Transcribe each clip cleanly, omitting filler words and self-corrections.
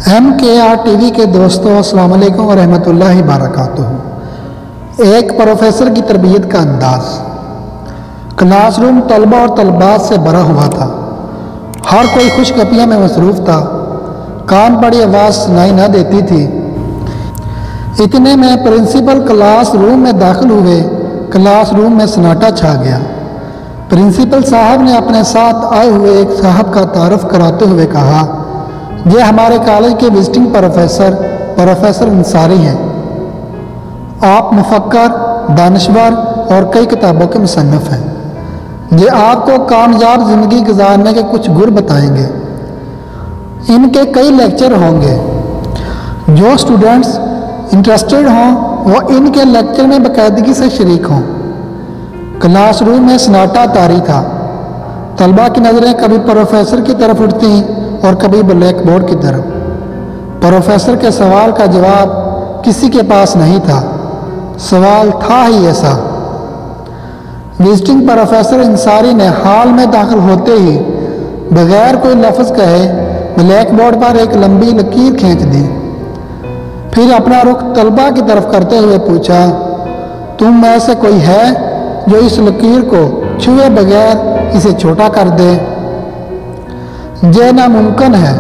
MKR TV کے دوستوں السلام علیکم ورحمۃ اللہ وبرکاتہ۔ ایک پروفیسر کی تربیت کا انداز۔ کلاس روم طلبہ اور طلبات سے بھرا ہوا تھا۔ ہر کوئی خوش گپیاں میں مصروف تھا۔ کان پڑی آواز سنائی نہ دیتی تھی۔ اتنے میں پرنسپل کلاس روم میں داخل ہوئے۔ کلاس روم میں سناٹا چھا گیا۔ پرنسپل صاحب نے اپنے ساتھ آئے ہوئے ایک صاحب کا تعارف کراتے ہوئے کہا، یہ ہمارے کالج کے وزٹنگ پروفیسر انصاری ہیں۔ آپ مفکر، دانشور اور کئی کتابوں کے مصنف ہیں۔ یہ آپ کو کامیاب زندگی گزارنے کے کچھ گر بتائیں گے۔ ان کے کئی لیکچر ہوں گے۔ جو اسٹوڈنٹس انٹرسٹڈ ہوں وہ ان کے لیکچر میں باقاعدگی سے شریک ہوں۔ کلاس روم میں سناٹا طاری تھا۔ طلبہ کی نظریں کبھی پروفیسر کی طرف اٹھتیں اور کبھی بلیک بورڈ کی طرف۔ پروفیسر کے سوال کا جواب کسی کے پاس نہیں تھا۔ سوال تھا ہی ایسا۔ وزٹنگ پروفیسر انصاری نے ہال میں داخل ہوتے ہی بغیر کوئی لفظ کہے بلیک بورڈ پر ایک لمبی لکیر کھینچ دی۔ پھر اپنا رخ طلبہ کی طرف کرتے ہوئے پوچھا، تم میں سے کوئی ہے جو اس لکیر کو چھوئے بغیر اسے چھوٹا کر دے؟ یہ ناممکن ہے۔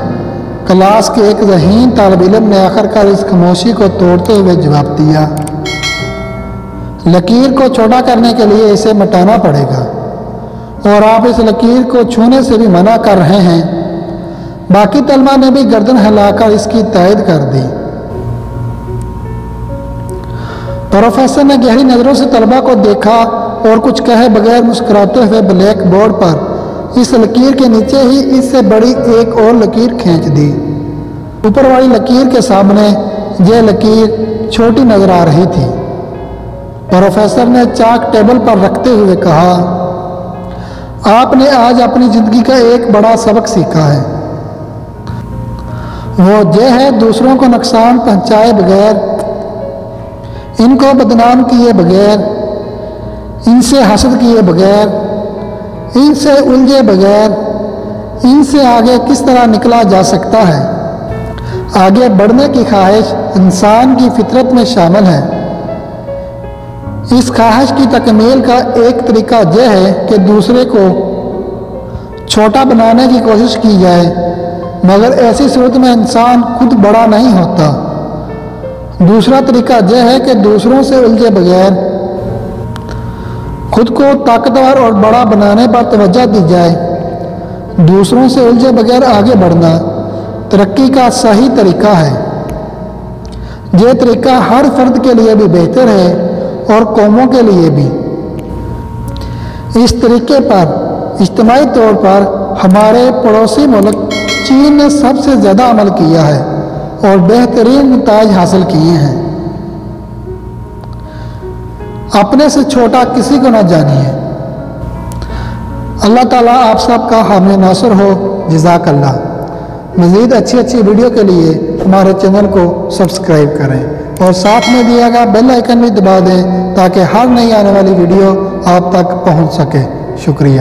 کلاس کے ایک ذہین طالب علم نے آخر کار اس خاموشی کو توڑتے ہوئے جواب دیا، لکیر کو چھوٹا کرنے کے لیے اسے مٹانا پڑے گا، اور آپ اس لکیر کو چھونے سے بھی منع کر رہے ہیں۔ باقی طلبہ نے بھی گردن ہلا کر اس کی تائید کر دی۔ پروفیسر نے گہری نظروں سے طلبہ کو دیکھا اور کچھ کہے بغیر مسکراتے ہوئے بلیک بورڈ پر اس لکیر کے نیچے ہی اس سے بڑی ایک اور لکیر کھینچ دی۔ اوپر والی لکیر کے سامنے یہ لکیر چھوٹی نظر آ رہی تھی۔ پروفیسر نے چاک ٹیبل پر رکھتے ہوئے کہا، آپ نے آج اپنی زندگی کا ایک بڑا سبق سیکھا ہے۔ وہ یہ ہے دوسروں کو نقصان پہنچائے بغیر، ان کو بدنام کیے بغیر، ان سے حسد کیے بغیر، ان سے الجھے بغیر، ان سے آگے کس طرح نکلا جا سکتا ہے۔ آگے بڑھنے کی خواہش انسان کی فطرت میں شامل ہے۔ اس خواہش کی تکمیل کا ایک طریقہ یہ ہے کہ دوسرے کو چھوٹا بنانے کی کوشش کی جائے، مگر ایسی صورت میں انسان خود بڑا نہیں ہوتا۔ دوسرا طریقہ یہ ہے کہ دوسروں سے الجھے بغیر خود کو طاقتور اور بڑا بنانے پر توجہ دی جائے۔ دوسروں سے الجھے بغیر آگے بڑھنا ترقی کا صحیح طریقہ ہے۔ یہ طریقہ ہر فرد کے لیے بھی بہتر ہے اور قوموں کے لیے بھی۔ اس طریقے پر اجتماعی طور پر ہمارے پڑوسی ملک چین نے سب سے زیادہ عمل کیا ہے اور بہترین نتائج حاصل کیے ہیں۔ اپنے سے چھوٹا کسی کو نہ جانیے۔ اللہ تعالیٰ آپ سب کا حامی ناصر ہو۔ جزاک اللہ۔ مزید اچھی ویڈیو کے لیے ہمارے چینل کو سبسکرائب کریں اور ساتھ میں دیا گیا بیل آئیکن بھی دبا دیں تاکہ ہر نئی آنے والی ویڈیو آپ تک پہنچ سکے۔ شکریہ۔